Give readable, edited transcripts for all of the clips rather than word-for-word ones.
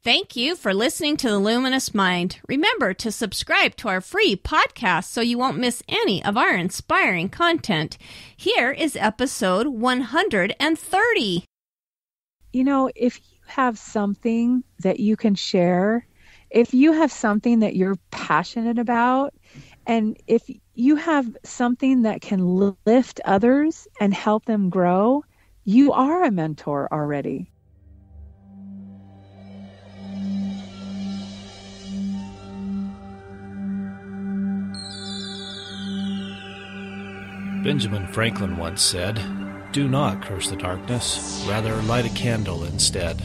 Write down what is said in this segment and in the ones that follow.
Thank you for listening to The Luminous Mind. Remember to subscribe to our free podcast so you won't miss any of our inspiring content. Here is episode 130. You know, if you have something that you can share, if you have something that you're passionate about, and if you have something that can lift others and help them grow, you are a mentor already. Benjamin Franklin once said, "Do not curse the darkness, rather light a candle instead."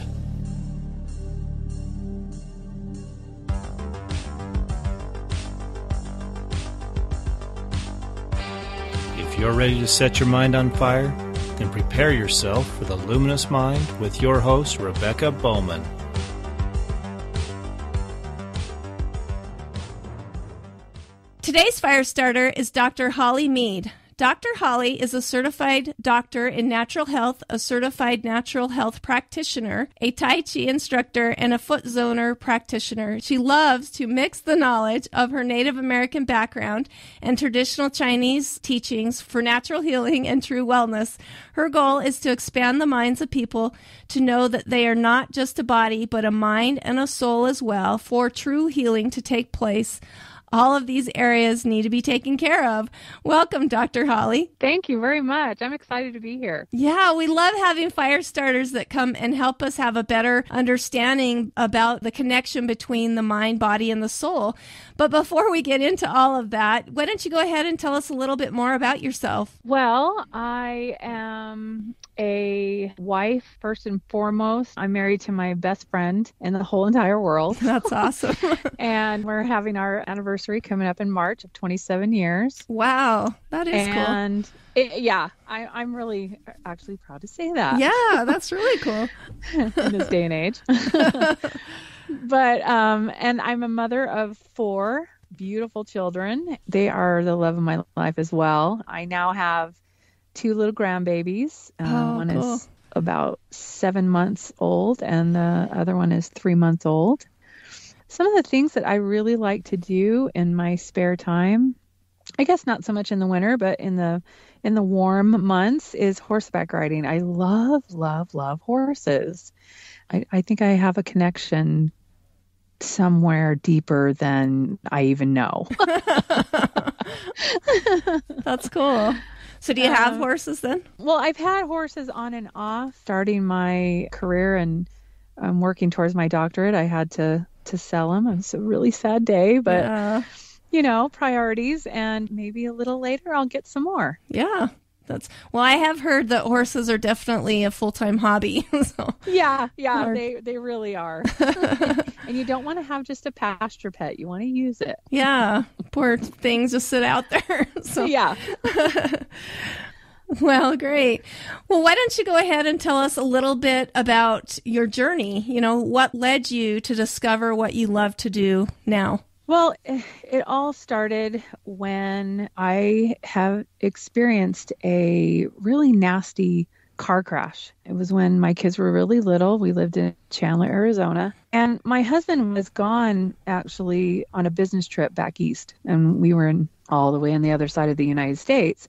If you're ready to set your mind on fire, then prepare yourself for the Luminous Mind with your host, Rebecca Bowman. Today's fire starter is Dr. Holly Meade. Dr. Holly is a certified doctor in natural health, a certified natural health practitioner, a Tai Chi instructor, and a Footzoner practitioner. She loves to mix the knowledge of her Native American background and traditional Chinese teachings for natural healing and true wellness. Her goal is to expand the minds of people to know that they are not just a body, but a mind and a soul as well, for true healing to take place. All of these areas need to be taken care of. Welcome, Dr. Holly. Thank you very much. I'm excited to be here. Yeah, we love having fire starters that come and help us have a better understanding about the connection between the mind, body, and the soul. But before we get into all of that, why don't you go ahead and tell us a little bit more about yourself? Well, I am a wife, first and foremost. I'm married to my best friend in the whole entire world. That's awesome. And we're having our anniversary coming up in March of 27 years. Wow, that is cool. And I'm really actually proud to say that. Yeah, that's really cool. In this day and age. But, and I'm a mother of 4 beautiful children. They are the love of my life as well. I now have 2 little grandbabies. One cool. is about 7 months old and the other one is 3 months old. Some of the things that I really like to do in my spare time, I guess not so much in the winter, but in the warm months, is horseback riding. I love, love, love horses. I think I have a connection somewhere deeper than I even know. That's cool. So do you have horses then? Well, I've had horses on and off. Starting my career and working towards my doctorate, I had to sell them. It was a really sad day, but priorities, and maybe a little later I'll get some more. Yeah. Well, I have heard that horses are definitely a full-time hobby. So. Yeah, they really are. And you don't want to have just a pasture pet. You want to use it. Yeah, poor things just sit out there. So. Yeah. Well, great. Well, why don't you go ahead and tell us a little bit about your journey? What led you to discover what you love to do now? Well, it all started when I have experienced a really nasty car crash. It was when my kids were really little. We lived in Chandler, Arizona. And my husband was gone actually on a business trip back east. And we were all the way on the other side of the United States.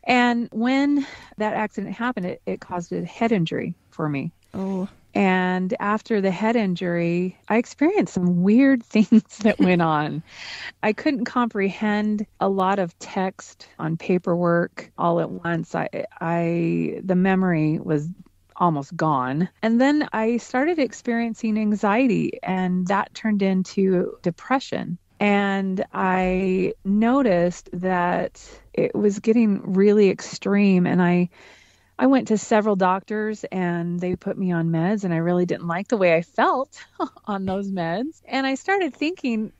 And when that accident happened, it caused a head injury for me. Oh. And after the head injury, I experienced some weird things that went on. I couldn't comprehend a lot of text on paperwork all at once. The memory was almost gone. And then I started experiencing anxiety, and that turned into depression. And I noticed that it was getting really extreme, and I went to several doctors and they put me on meds, and I really didn't like the way I felt on those meds. And I started thinking,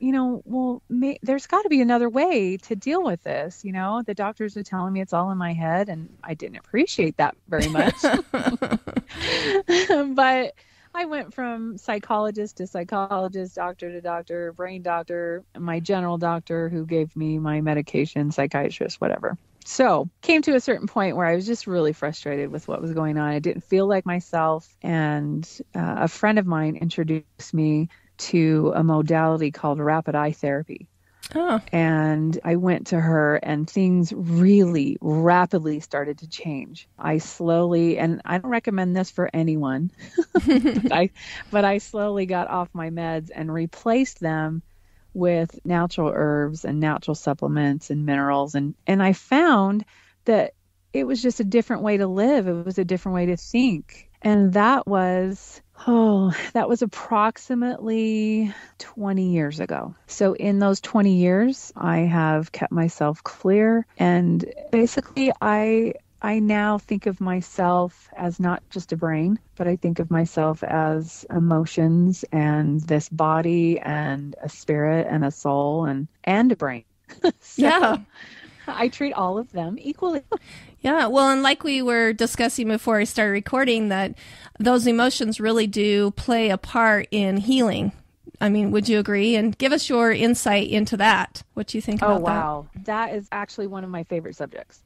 there's got to be another way to deal with this. The doctors are telling me it's all in my head, and I didn't appreciate that very much. But I went from psychologist to psychologist, doctor to doctor, brain doctor, my general doctor who gave me my medication, psychiatrist, whatever. So came to a certain point where I was just really frustrated with what was going on. I didn't feel like myself. And a friend of mine introduced me to a modality called rapid eye therapy. Oh. And I went to her and things really rapidly started to change. I slowly, and I don't recommend this for anyone, but I slowly got off my meds and replaced them with natural herbs and natural supplements and minerals. And I found that it was just a different way to live. It was a different way to think. And that was approximately 20 years ago. So in those 20 years, I have kept myself clear. And basically, I now think of myself as not just a brain, but I think of myself as emotions and this body and a spirit and a soul and a brain. Yeah. I treat all of them equally. Yeah, well, and like we were discussing before I started recording, that those emotions really do play a part in healing. I mean, would you agree? And give us your insight into that. What do you think about that? Oh, wow. That is actually one of my favorite subjects.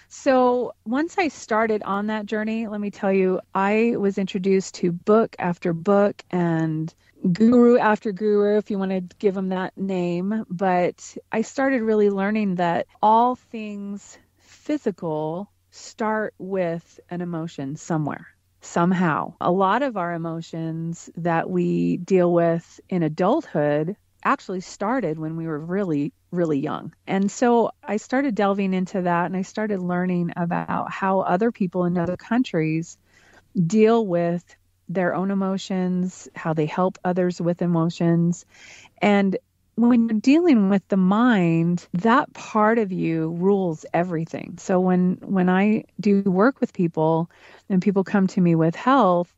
So once I started on that journey, let me tell you, I was introduced to book after book and guru after guru, if you want to give them that name. But I started really learning that all things physical start with an emotion somewhere, somehow. A lot of our emotions that we deal with in adulthood actually started when we were really, really young. And so I started delving into that, and I started learning about how other people in other countries deal with their own emotions, how they help others with emotions. And when you're dealing with the mind, that part of you rules everything. So when I do work with people and people come to me with health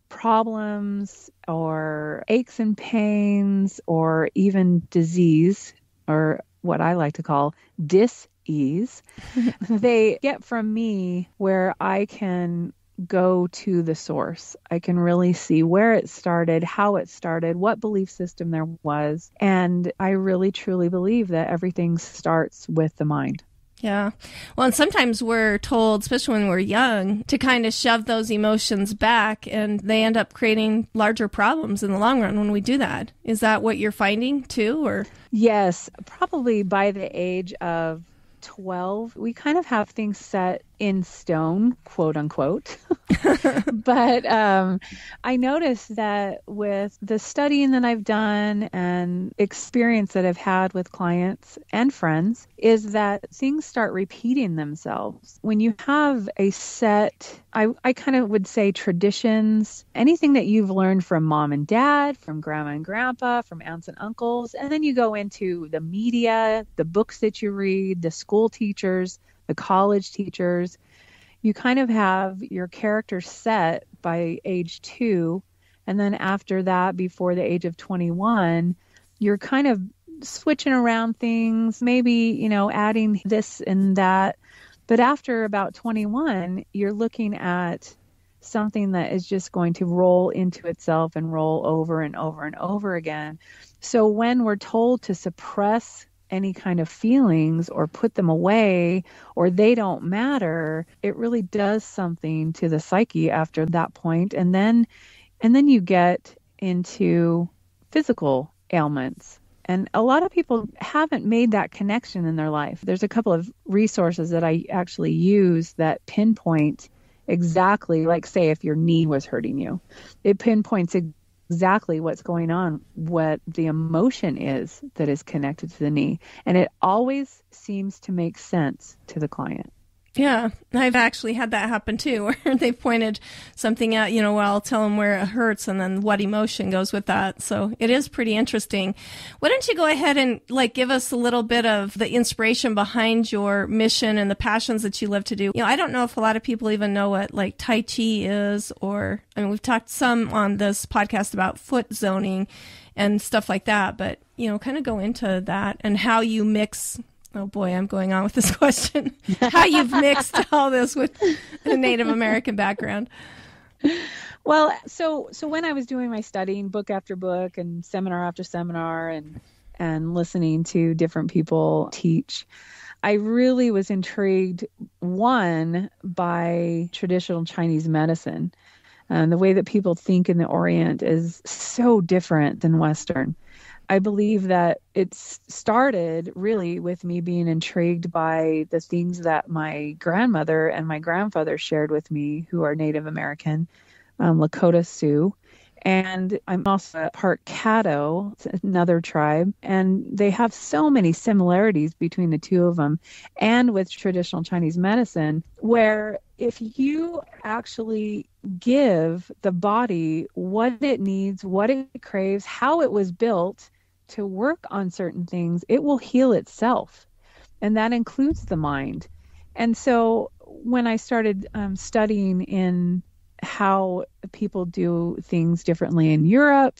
problems or aches and pains or even disease, or what I like to call dis-ease, they get from me where I can go to the source. I can really see where it started, how it started, what belief system there was. And I really, truly believe that everything starts with the mind. Yeah. Well, and sometimes we're told, especially when we're young, to kind of shove those emotions back, and they end up creating larger problems in the long run when we do that. Is that what you're finding too, or? Yes, probably by the age of 12, we kind of have things set in stone, quote unquote. But I noticed that with the studying that I've done and experience that I've had with clients and friends is that things start repeating themselves. When you have a set, I kind of would say traditions, anything that you've learned from mom and dad, from grandma and grandpa, from aunts and uncles, and then you go into the media, the books that you read, the school teachers, the college teachers, you kind of have your character set by age 2. And then after that, before the age of 21, you're kind of switching around things, maybe, adding this and that. But after about 21, you're looking at something that is just going to roll into itself and roll over and over and over again. So when we're told to suppress any kind of feelings or put them away or they don't matter, it really does something to the psyche after that point. And then you get into physical ailments. And a lot of people haven't made that connection in their life. There's a couple of resources that I actually use that pinpoint exactly, like say if your knee was hurting you, it pinpoints exactly what's going on, what the emotion is that is connected to the knee. And it always seems to make sense to the client. Yeah, I've actually had that happen too, where they pointed something out, well, I'll tell them where it hurts and then what emotion goes with that. So it is pretty interesting. Why don't you go ahead and give us a little bit of the inspiration behind your mission and the passions that you live to do? I don't know if a lot of people even know what Tai Chi is, or, we've talked some on this podcast about Footzoning and stuff like that, but, kind of go into that and how you mix. Oh boy, I'm going on with this question. How you've mixed all this with a Native American background. Well, so when I was doing my studying, book after book and seminar after seminar and listening to different people teach, I really was intrigued, one, by traditional Chinese medicine. The way that people think in the Orient is so different than Western. I believe that it started really with me being intrigued by the things that my grandmother and my grandfather shared with me, who are Native American, Lakota Sioux. And I'm also a part Caddo, another tribe, and they have so many similarities between the two of them and with traditional Chinese medicine, where if you actually give the body what it needs, what it craves, how it was built to work on certain things, it will heal itself. And that includes the mind. And so when I started studying in how people do things differently in Europe,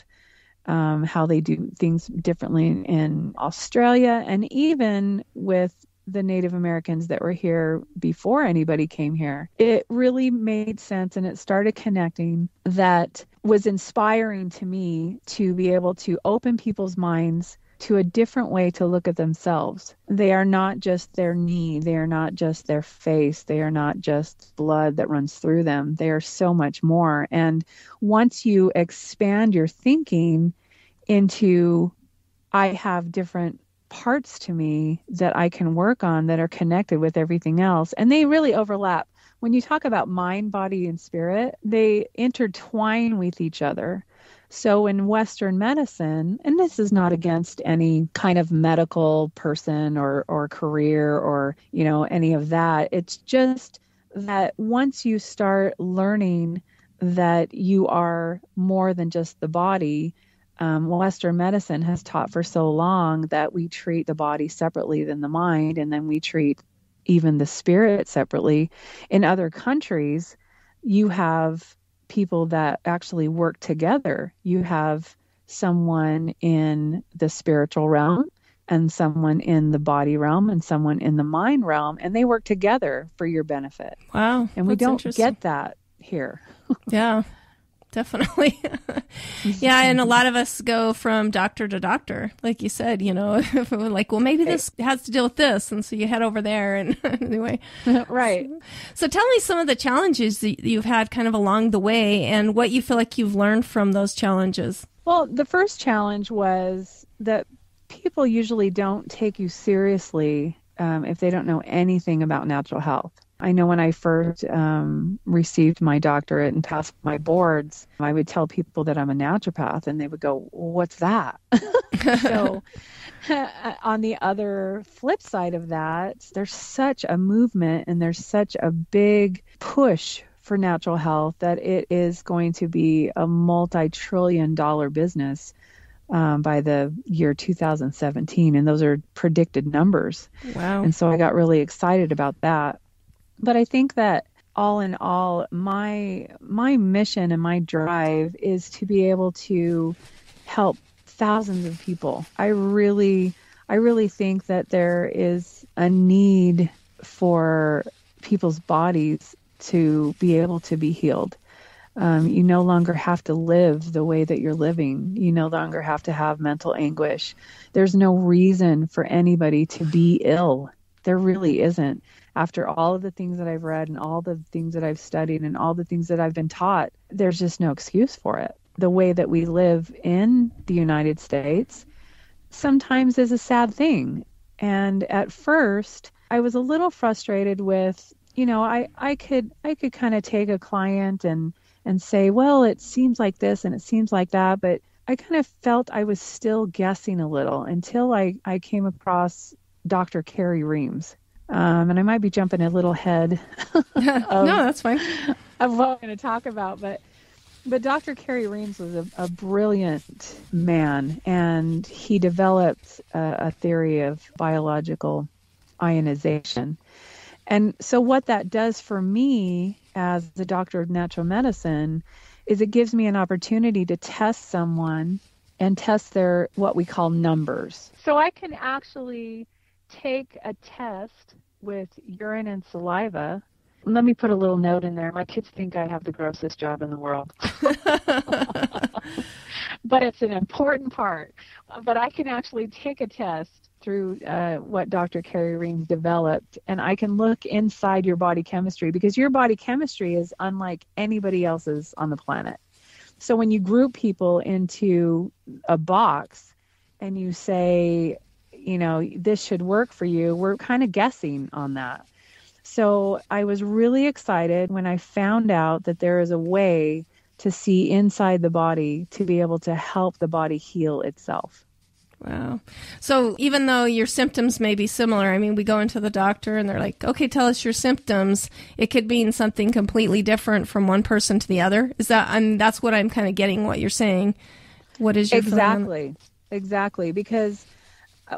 how they do things differently in Australia, and even with the Native Americans that were here before anybody came here, it really made sense, and it started connecting. That was inspiring to me to be able to open people's minds to a different way to look at themselves. They are not just their knee. They are not just their face. They are not just blood that runs through them. They are so much more. And once you expand your thinking into, I have different parts to me that I can work on that are connected with everything else, and they really overlap. When you talk about mind, body, and spirit, they intertwine with each other. So in Western medicine, and this is not against any kind of medical person or career or, any of that. It's just that once you start learning that you are more than just the body, Western medicine has taught for so long that we treat the body separately than the mind, and then we treat even the spirit separately. In other countries, you have people that actually work together. You have someone in the spiritual realm and someone in the body realm and someone in the mind realm, and they work together for your benefit. Wow. And we don't get that here. Yeah, definitely. Yeah, and a lot of us go from doctor to doctor, like you said, like, well, maybe this has to deal with this, and so you head over there, and anyway. Right. So tell me some of the challenges that you've had kind of along the way and what you feel like you've learned from those challenges. Well, the first challenge was that people usually don't take you seriously if they don't know anything about natural health. I know when I first received my doctorate and passed my boards, I would tell people that I'm a naturopath, and they would go, "What's that?" So on the other flip side of that, there's such a movement and there's such a big push for natural health that it is going to be a multi-trillion-dollar business by the year 2017. And those are predicted numbers. Wow. And so I got really excited about that. But I think that all in all, my mission and my drive is to be able to help thousands of people. I really think that there is a need for people's bodies to be able to be healed. You no longer have to live the way that you're living. You no longer have to have mental anguish. There's no reason for anybody to be ill. There really isn't. After all of the things that I've read and all the things that I've studied and all the things that I've been taught, there's just no excuse for it. The way that we live in the United States sometimes is a sad thing. And at first, I was a little frustrated with, I could kind of take a client and say, well, it seems like this and it seems like that, but I kind of felt I was still guessing a little until I came across Dr. Carrie Reams. And I might be jumping a little ahead no, that's fine. Of what I'm going to talk about. But Dr. Carrie Reams was a brilliant man, and he developed a theory of biological ionization. And so what that does for me as the doctor of natural medicine is it gives me an opportunity to test someone and test their what we call numbers. So I can actually take a test with urine and saliva. Let me put a little note in there. My kids think I have the grossest job in the world. But it's an important part. But I can actually take a test through what Dr. Carrie Reams developed, and I can look inside your body chemistry, because your body chemistry is unlike anybody else's on the planet. So when you group people into a box and you say, this should work for you, we're kind of guessing on that. So I was really excited when I found out that there is a way to see inside the body to be able to help the body heal itself. Wow. So even though your symptoms may be similar, I mean, we go into the doctor and they're like, okay, tell us your symptoms. It could mean something completely different from one person to the other. Is that, that's what I'm kind of getting what you're saying. What is your Exactly. Because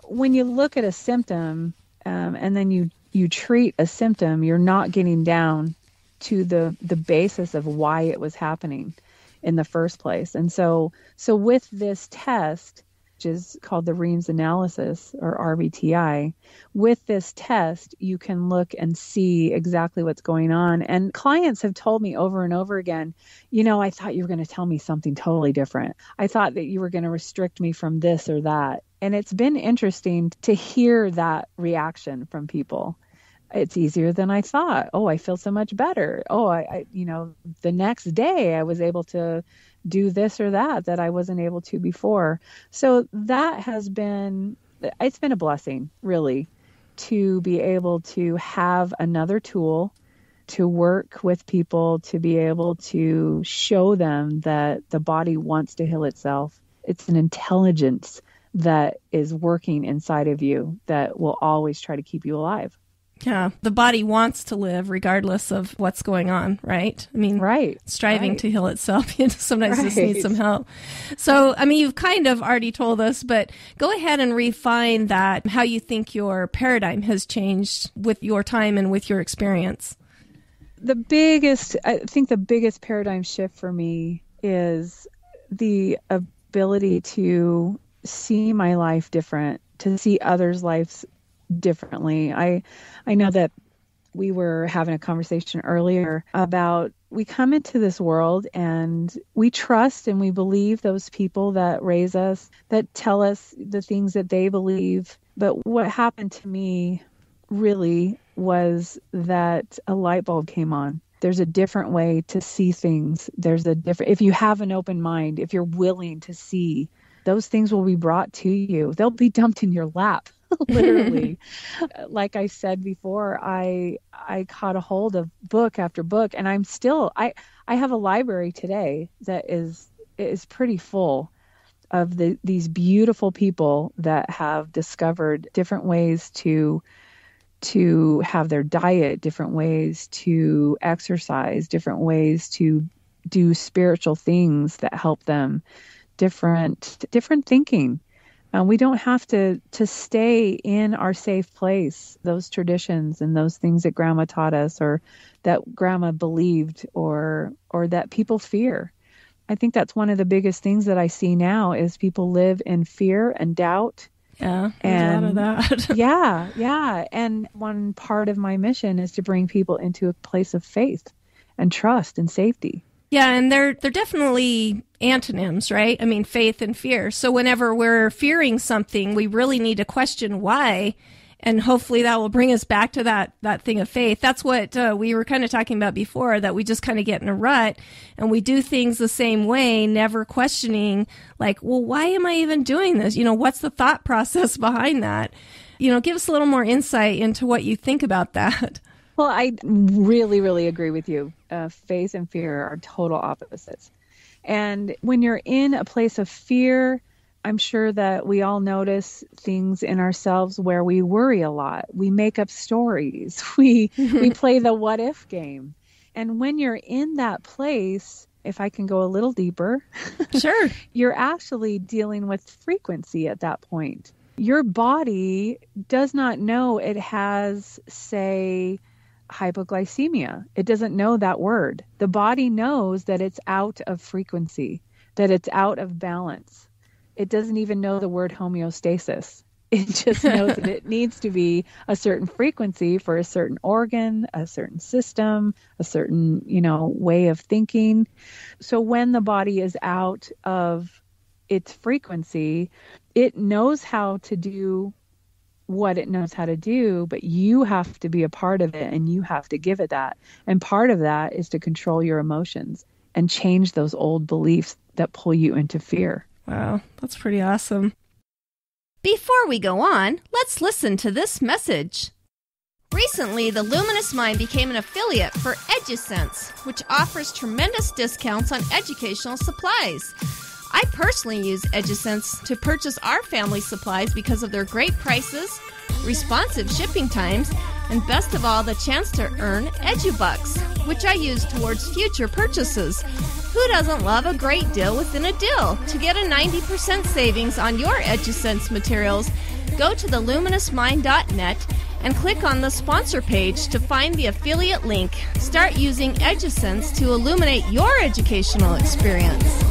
when you look at a symptom and then you treat a symptom, you're not getting down to the basis of why it was happening in the first place. And so with this test, which is called the Reams analysis, or RBTI, with this test, you can look and see exactly what's going on. And clients have told me over and over again, I thought you were going to tell me something totally different. I thought that you were going to restrict me from this or that. And it's been interesting to hear that reaction from people. It's easier than I thought. Oh, I feel so much better. Oh, I the next day I was able to do this or that I wasn't able to before. So that it's been a blessing, really, to be able to have another tool to work with people, to be able to show them that the body wants to heal itself. It's an intelligence that is working inside of you that will always try to keep you alive. Yeah, the body wants to live regardless of what's going on, right? I mean, striving to heal itself. Sometimes just needs some help. So, I mean, you've kind of already told us, but go ahead and refine that, how you think your paradigm has changed with your time and with your experience. The biggest paradigm shift for me is the ability to see my life different, to see others' lives differently. I know that we were having a conversation earlier about we come into this world and we trust and we believe those people that raise us, that tell us the things that they believe. But what happened to me really was that a light bulb came on. There's a different way to see things. If you have an open mind, if you're willing to see, those things will be brought to you. They'll be dumped in your lap. Literally. Like I said before, I caught a hold of book after book, and I have a library today that is pretty full of these beautiful people that have discovered different ways to have their diet, different ways to exercise, different ways to do spiritual things that help them, different thinking. We don't have to stay in our safe place, those traditions and those things that grandma taught us or that grandma believed or that people fear. I think that's one of the biggest things that I see now is people live in fear and doubt. Yeah, there's a lot of that. Yeah. And one part of my mission is to bring people into a place of faith and trust and safety. Yeah, and they're definitely antonyms, right? I mean, faith and fear. So whenever we're fearing something, we really need to question why, and hopefully that will bring us back to that thing of faith. That's what we were kind of talking about before, that we just kind of get in a rut and we do things the same way, never questioning, like, well, why am I even doing this? What's the thought process behind that? Give us a little more insight into what you think about that. Well, I really, really agree with you. Faith and fear are total opposites. And when you're in a place of fear, I'm sure that we all notice things in ourselves where we worry a lot. We make up stories. We play the what if game. And when you're in that place, if I can go a little deeper, sure, you're actually dealing with frequency at that point. Your body does not know it has, say, hypoglycemia. It doesn't know that word. The body knows that it's out of frequency, that it's out of balance. It doesn't even know the word homeostasis. It just knows that it needs to be a certain frequency for a certain organ, a certain system, a certain, way of thinking. So when the body is out of its frequency, it knows how to do what it knows how to do, but you have to be a part of it and you have to give it that. And part of that is to control your emotions and change those old beliefs that pull you into fear. Wow, that's pretty awesome. Before we go on, let's listen to this message. Recently, the Luminous Mind became an affiliate for EduSense, which offers tremendous discounts on educational supplies. I personally use EduSense to purchase our family supplies because of their great prices, responsive shipping times, and best of all, the chance to earn EduBucks, which I use towards future purchases. Who doesn't love a great deal within a deal? To get a 90% savings on your EduSense materials, go to theluminousmind.net and click on the sponsor page to find the affiliate link. Start using EduSense to illuminate your educational experience.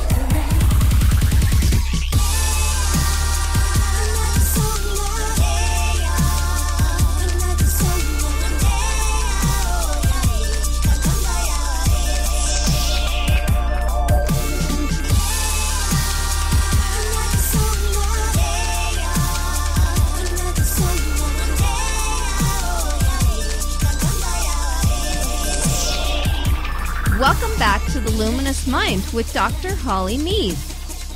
Welcome back to The Luminous Mind with Dr. Holly Meade.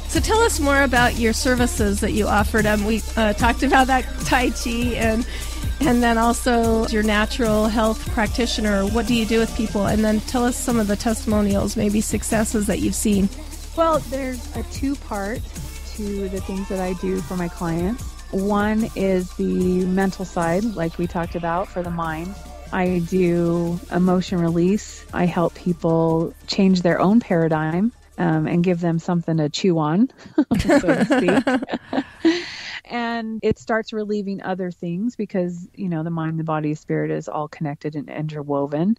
So tell us more about your services that you offered. We talked about that Tai Chi and then also your natural health practitioner. What do you do with people? And then tell us some of the testimonials, maybe successes that you've seen. Well, there's a two-part to the things that I do for my clients. One is the mental side, like we talked about, for the mind. I do emotion release. I help people change their own paradigm and give them something to chew on, so to speak. And it starts relieving other things because, the mind, the body, spirit is all connected and interwoven.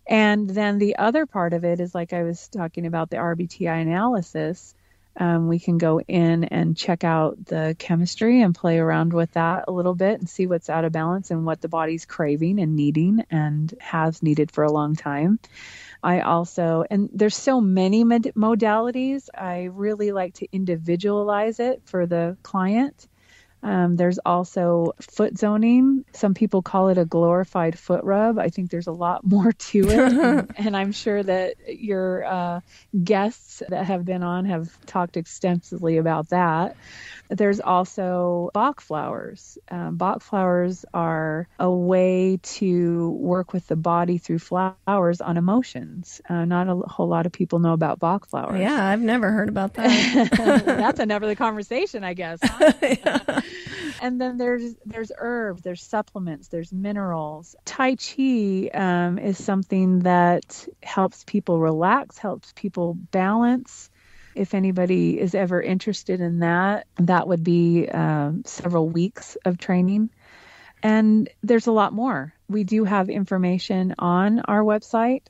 And then the other part of it is, like I was talking about, the RBTI analysis. We can go in and check out the chemistry and play around with that a little bit and see what's out of balance and what the body's craving and needing and has needed for a long time. I also, and there's so many modalities, I really like to individualize it for the client. There's also foot zoning. Some people call it a glorified foot rub. I think there's a lot more to it. And I'm sure that your guests that have been on have talked extensively about that. There's also Bach flowers. Bach flowers are a way to work with the body through flowers on emotions. Not a whole lot of people know about Bach flowers. Yeah, I've never heard about that. That's another conversation, I guess. Huh? Yeah. And then there's herbs, there's supplements, there's minerals. Tai Chi is something that helps people relax, helps people balance. If anybody is ever interested in that, that would be several weeks of training. And there's a lot more. We do have information on our website,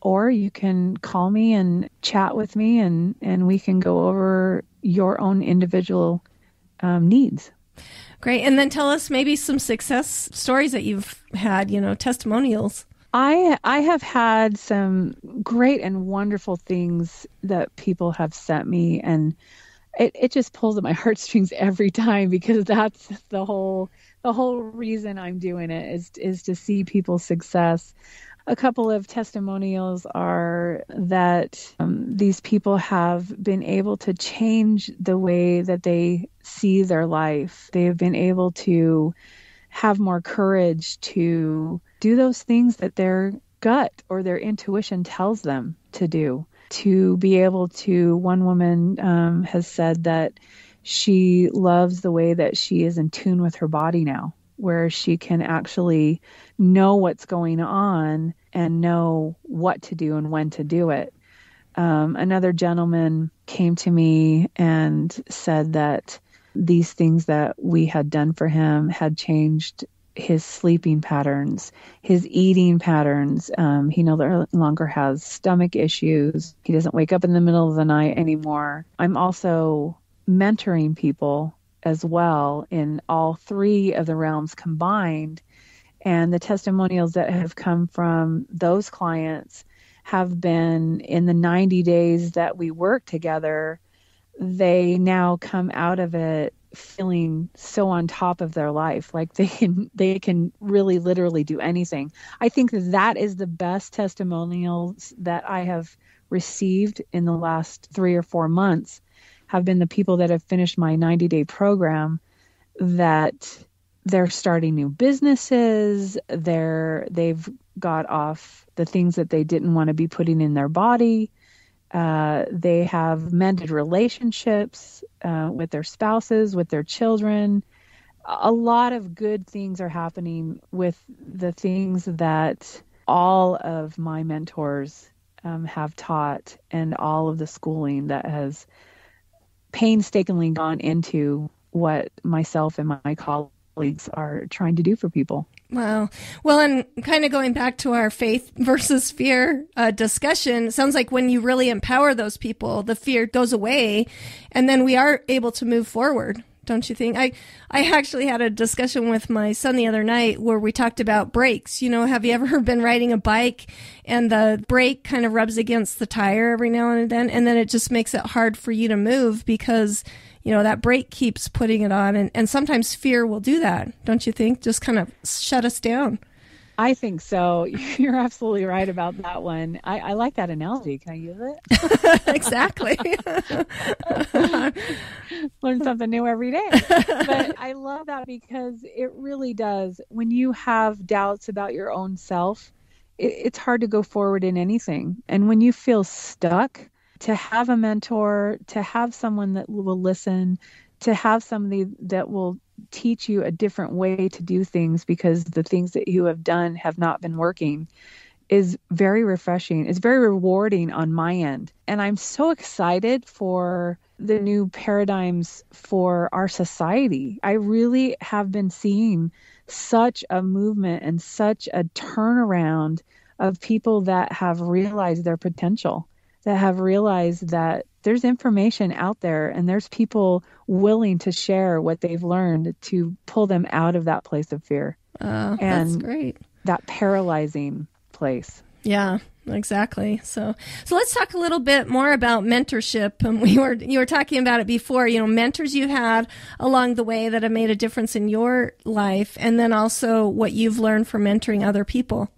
or you can call me and chat with me, and we can go over your own individual needs. Great. And then tell us maybe some success stories that you've had, testimonials. I have had some great and wonderful things that people have sent me, and it just pulls at my heartstrings every time, because that's the whole reason I'm doing it is to see people's success. A couple of testimonials are that these people have been able to change the way that they see their life. They have been able to have more courage to do those things that their gut or their intuition tells them to do. To be able to, one woman has said that she loves the way that she is in tune with her body now, where she can actually know what's going on and know what to do and when to do it. Another gentleman came to me and said that these things that we had done for him had changed his sleeping patterns, his eating patterns. He no longer has stomach issues. He doesn't wake up in the middle of the night anymore. I'm also mentoring people as well in all three of the realms combined. And the testimonials that have come from those clients have been in the 90 days that we work together. They now come out of it feeling so on top of their life, like they can really literally do anything. I think that is the best testimonials that I have received in the last 3 or 4 months, have been the people that have finished my 90-day program, that they're starting new businesses, they've got off the things that they didn't want to be putting in their body. They have mended relationships with their spouses, with their children. A lot of good things are happening with the things that all of my mentors have taught, and all of the schooling that has painstakingly gone into what myself and my colleagues are trying to do for people. Wow. Well, and kind of going back to our faith versus fear discussion, it sounds like when you really empower those people, the fear goes away, and then we are able to move forward. Don't you think? I actually had a discussion with my son the other night where we talked about brakes. Have you ever been riding a bike and the brake kind of rubs against the tire every now and then it just makes it hard for you to move because, that brake keeps putting it on. And sometimes fear will do that, don't you think? Just kind of shut us down. I think so. You're absolutely right about that one. I like that analogy. Can I use it? Exactly. Learn something new every day. But I love that because it really does. When you have doubts about your own self, it's hard to go forward in anything. And when you feel stuck, to have a mentor, to have someone that will listen, to have somebody that will teach you a different way to do things because the things that you have done have not been working, is very refreshing. It's very rewarding on my end. And I'm so excited for the new paradigms for our society. I really have been seeing such a movement and such a turnaround of people that have realized their potential, that have realized that there's information out there and there's people willing to share what they've learned to pull them out of that place of fear. That's great. That paralyzing place. Yeah, exactly. So let's talk a little bit more about mentorship. You were talking about it before, mentors you had along the way that have made a difference in your life, and then also what you've learned from mentoring other people.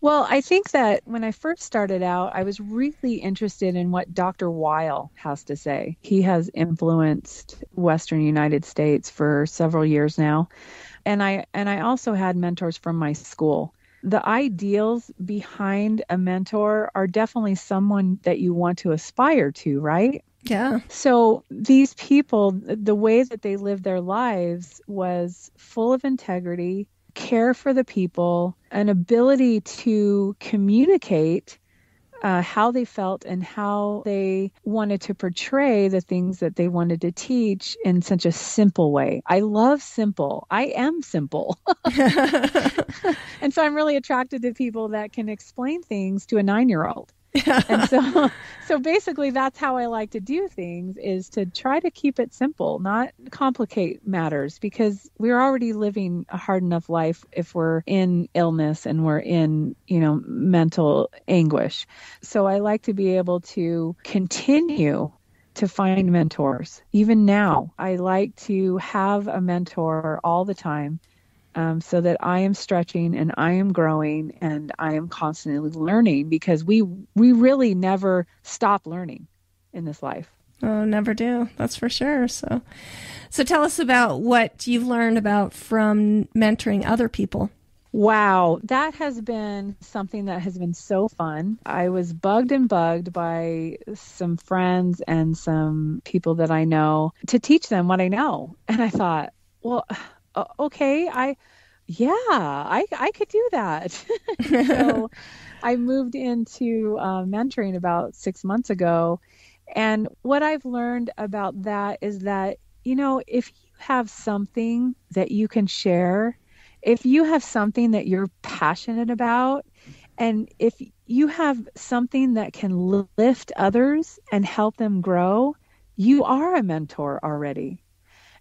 Well, I think that when I first started out, I was really interested in what Dr. Weil has to say. He has influenced Western United States for several years now. And I also had mentors from my school. The ideals behind a mentor are definitely someone that you want to aspire to, right? Yeah. So these people, the way that they lived their lives was full of integrity, care for the people, an ability to communicate how they felt and how they wanted to portray the things that they wanted to teach in such a simple way. I love simple. I am simple. And so I'm really attracted to people that can explain things to a 9-year-old. And so basically that's how I like to do things, is to try to keep it simple, not complicate matters, because we're already living a hard enough life if we're in illness and we're in, mental anguish. So I like to be able to continue to find mentors. Even now, I like to have a mentor all the time. So that I am stretching and I am growing and I am constantly learning, because we really never stop learning in this life. Oh, never do. That's for sure. So tell us about what you've learned from mentoring other people. Wow, that has been something that has been so fun. I was bugged by some friends and some people that I know to teach them what I know. And I thought, well, okay, I could do that. So I moved into mentoring about 6 months ago. And what I've learned about that is that, if you have something that you can share, if you have something that you're passionate about, and if you have something that can lift others and help them grow, you are a mentor already.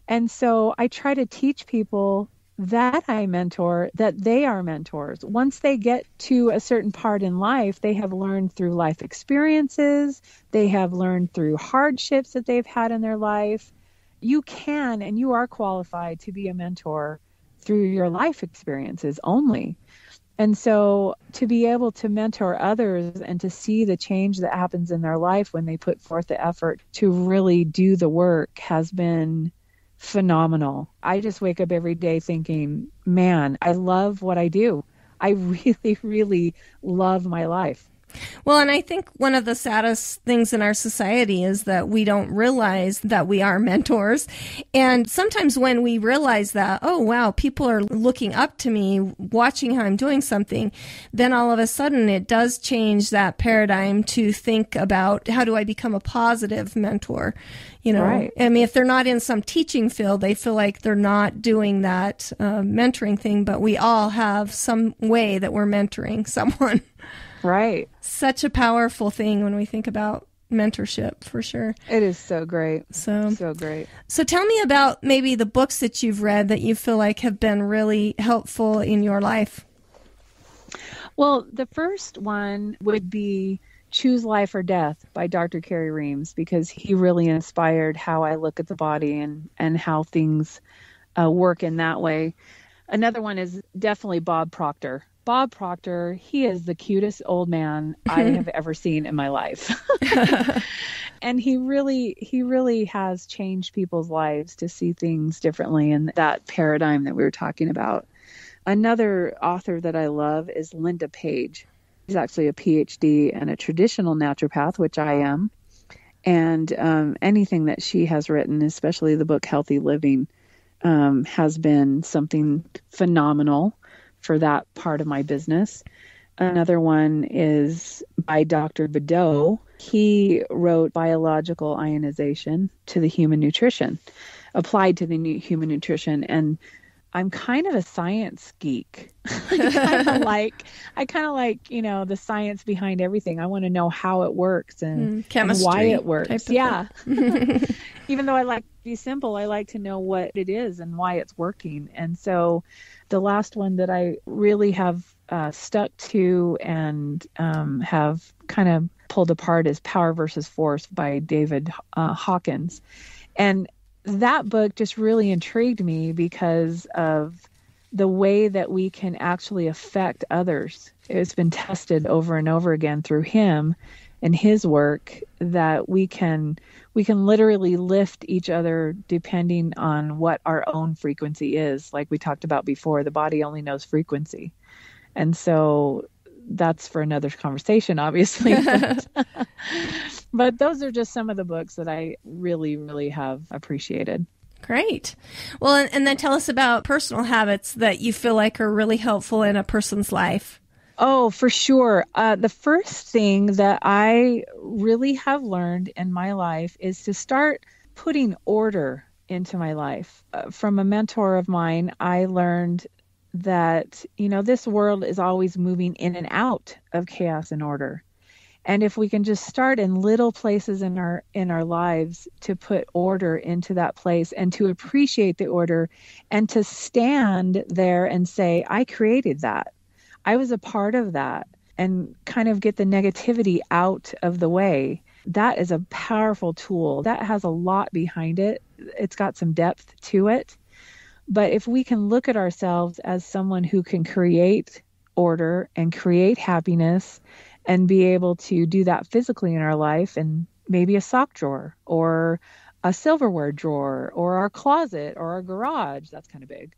And so I try to teach people that I mentor that they are mentors. Once they get to a certain part in life, they have learned through life experiences, they have learned through hardships that they've had in their life, you can and you are qualified to be a mentor through your life experiences only. And so to be able to mentor others and to see the change that happens in their life when they put forth the effort to really do the work has been phenomenal. I just wake up every day thinking, man, I love what I do. I really, really love my life. Well, and I think one of the saddest things in our society is that we don't realize that we are mentors. And sometimes when we realize that, oh, wow, people are looking up to me, watching how I'm doing something, then all of a sudden it does change that paradigm to think about how do I become a positive mentor? You know, right. I mean, if they're not in some teaching field, they feel like they're not doing that mentoring thing, but we all have some way that we're mentoring someone. Right. Such a powerful thing when we think about mentorship, for sure. It is so great. So great. So tell me about maybe the books that you've read that you feel like have been really helpful in your life. Well, the first one would be Choose Life or Death by Dr. Kerry Reams, because he really inspired how I look at the body and how things work in that way. Another one is definitely Bob Proctor. Bob Proctor, he is the cutest old man I have ever seen in my life. And he really has changed people's lives to see things differently in that paradigm that we were talking about. Another author that I love is Linda Page. She's actually a PhD and a traditional naturopath, which I am. And anything that she has written, especially the book Healthy Living, has been something phenomenal for that part of my business. Another one is by Dr. Bedeau. He wrote Biological Ionization to the Human Nutrition, applied to the human nutrition. And I'm kind of a science geek. I kind of like, you know, the science behind everything. I want to know how it works and why it works. Yeah. Even though I like to be simple, I like to know what it is and why it's working. And so the last one that I really have stuck to and have kind of pulled apart is Power versus Force by David Hawkins. And that book just really intrigued me because of the way that we can actually affect others. It's been tested over and over again through him and his work that we can literally lift each other depending on what our own frequency is. Like we talked about before, the body only knows frequency. And so that's for another conversation, obviously. But those are just some of the books that I really, really have appreciated. Great. Well, and then tell us about personal habits that you feel like are really helpful in a person's life. Oh, for sure. The first thing that I really have learned in my life is to start putting order into my life. From a mentor of mine, I learned that, you know, this world is always moving in and out of chaos and order. And if we can just start in little places in our lives to put order into that place and to appreciate the order and to stand there and say, I created that. I was a part of that, and kind of get the negativity out of the way. That is a powerful tool. That has a lot behind it. It's got some depth to it. But if we can look at ourselves as someone who can create order and create happiness and be able to do that physically in our life, and maybe a sock drawer or a silverware drawer or our closet or our garage, that's kind of big.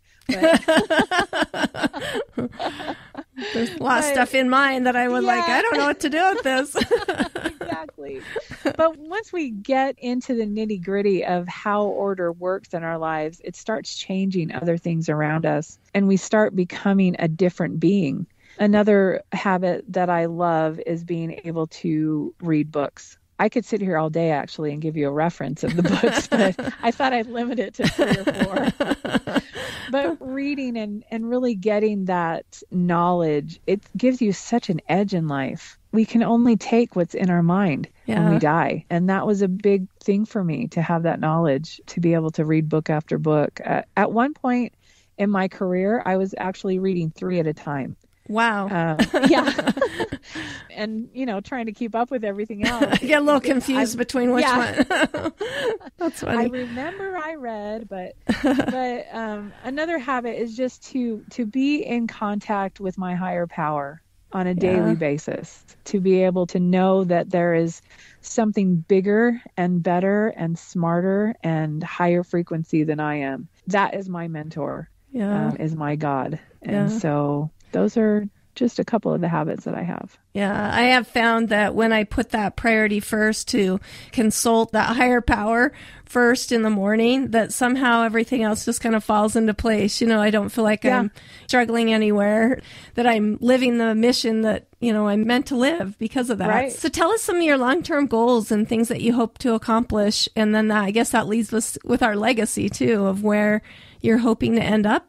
There's a lot of stuff in mine that I would I don't know what to do with this. Exactly. But once we get into the nitty gritty of how order works in our lives, it starts changing other things around us and we start becoming a different being. Another habit that I love is being able to read books. I could sit here all day actually and give you a reference of the books, but I thought I'd limit it to 3 or 4. But reading and really getting that knowledge, it gives you such an edge in life. We can only take what's in our mind when we die. And that was a big thing for me, to have that knowledge, to be able to read book after book. At one point in my career, I was actually reading 3 at a time. Wow. Yeah. And, trying to keep up with everything else. I get a little confused between which one. That's funny. I remember I read, but another habit is just to be in contact with my higher power on a daily basis, to be able to know that there is something bigger and better and smarter and higher frequency than I am. That is my mentor, is my God. And so those are just a couple of the habits that I have. Yeah, I have found that when I put that priority first to consult that higher power first in the morning, that somehow everything else just kind of falls into place. I don't feel like I'm struggling anywhere, that I'm living the mission that, I'm meant to live because of that. Right. So tell us some of your long-term goals and things that you hope to accomplish. And then I guess that leaves us with our legacy too, of where you're hoping to end up.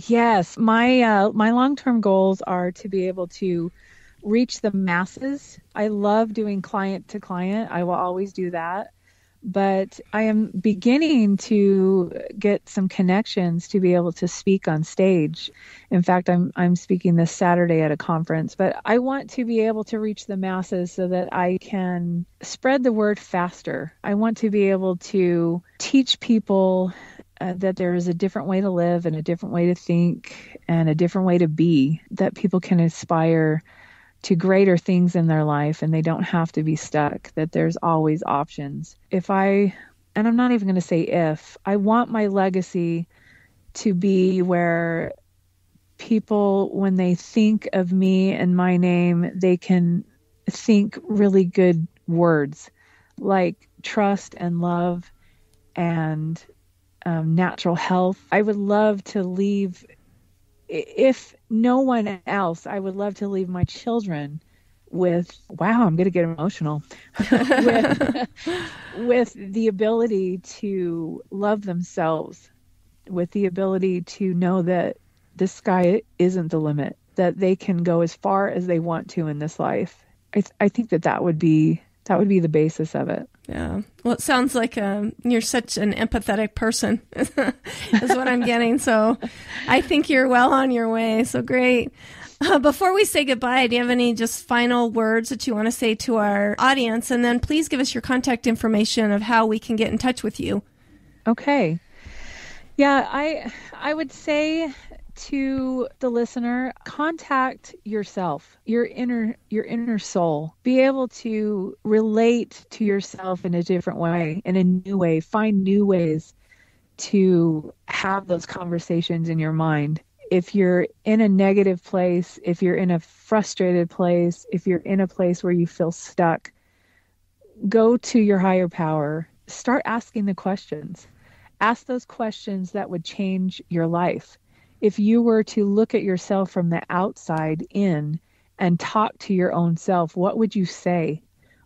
Yes, my long-term goals are to be able to reach the masses. I love doing client to client. I will always do that. But I am beginning to get some connections to be able to speak on stage. In fact, I'm speaking this Saturday at a conference, but I want to be able to reach the masses so that I can spread the word faster. I want to be able to teach people that there is a different way to live and a different way to think and a different way to be, that people can aspire to greater things in their life and they don't have to be stuck, that there's always options. And I'm not even going to say if, I want my legacy to be where people, when they think of me and my name, they can think really good words like trust and love and natural health. I would love to leave, if no one else, I would love to leave my children with, wow, I'm going to get emotional, with the ability to love themselves, with the ability to know that the sky isn't the limit, that they can go as far as they want to in this life. I think that would be the basis of it. Yeah. Well, it sounds like you're such an empathetic person is what I'm getting. So I think you're well on your way. So great. Before we say goodbye, do you have any just final words that you want to say to our audience? And then please give us your contact information of how we can get in touch with you. Okay. Yeah, I would say to the listener, contact yourself, your inner soul. Be able to relate to yourself in a different way, in a new way. Find new ways to have those conversations in your mind. If you're in a negative place, if you're in a frustrated place, if you're in a place where you feel stuck, go to your higher power. Start asking the questions. Ask those questions that would change your life. If you were to look at yourself from the outside in and talk to your own self, what would you say?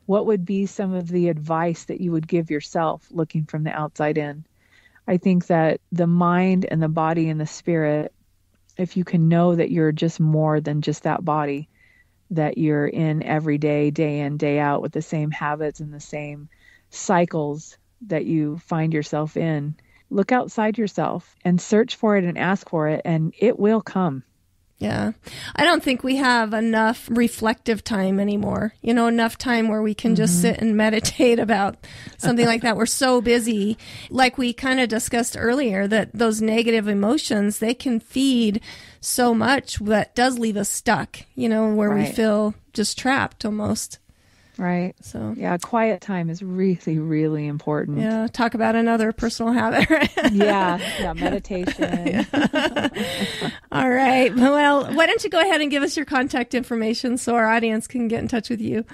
What would be some of the advice that you would give yourself looking from the outside in? I think that the mind and the body and the spirit, if you can know that you're just more than just that body, that you're in every day, day in, day out with the same habits and the same cycles that you find yourself in, look outside yourself and search for it and ask for it, and it will come. Yeah. I don't think we have enough reflective time anymore. Enough time where we can just sit and meditate about something like that. We're so busy. Like we kind of discussed earlier, that those negative emotions, they can feed so much that does leave us stuck, where we feel just trapped almost. Right. So yeah, quiet time is really, really important. Yeah. Talk about another personal habit. Right? Yeah. Meditation. Yeah. All right. Well, why don't you go ahead and give us your contact information so our audience can get in touch with you?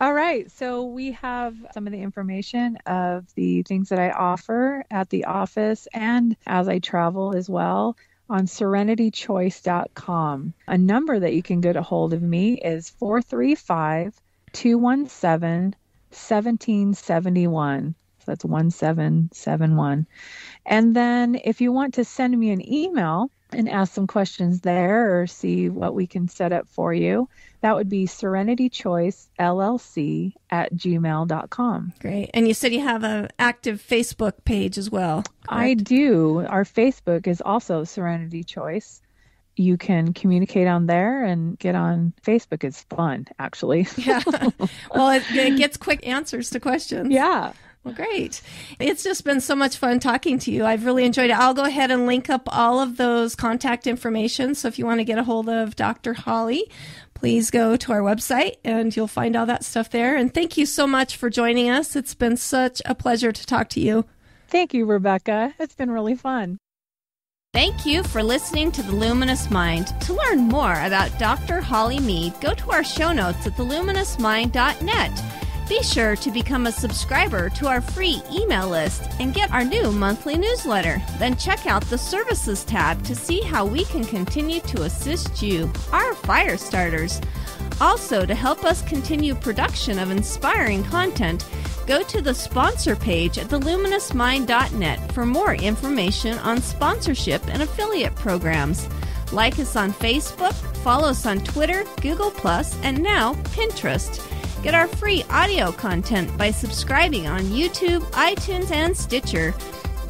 All right. So we have some of the information of the things that I offer at the office and as I travel as well on serenitychoice.com. A number that you can get a hold of me is 435-217-1771. So that's 1771. And then if you want to send me an email and ask some questions there or see what we can set up for you, that would be serenitychoicellc@gmail.com. Great. And you said you have an active Facebook page as well, correct? I do. Our Facebook is also Serenity Choice. you can communicate on there, and get on Facebook. It's fun, actually. Yeah. Well, it gets quick answers to questions. Yeah. Well, great. It's just been so much fun talking to you. I've really enjoyed it. I'll go ahead and link up all of those contact information. So if you want to get a hold of Dr. Holly, please go to our website and you'll find all that stuff there. And thank you so much for joining us. It's been such a pleasure to talk to you. Thank you, Rebecca. It's been really fun. Thank you for listening to The Luminous Mind. To learn more about Dr. Holly Meade, go to our show notes at theluminousmind.net. Be sure to become a subscriber to our free email list and get our new monthly newsletter. Then check out the Services tab to see how we can continue to assist you, our fire starters. Also, to help us continue production of inspiring content, go to the sponsor page at theluminousmind.net for more information on sponsorship and affiliate programs. Like us on Facebook, follow us on Twitter, Google+, and now Pinterest. Get our free audio content by subscribing on YouTube, iTunes, and Stitcher.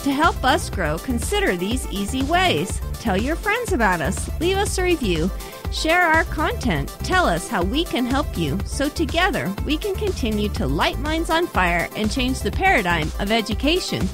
To help us grow, consider these easy ways. Tell your friends about us. Leave us a review. Share our content. Tell us how we can help you, so together we can continue to light minds on fire and change the paradigm of education.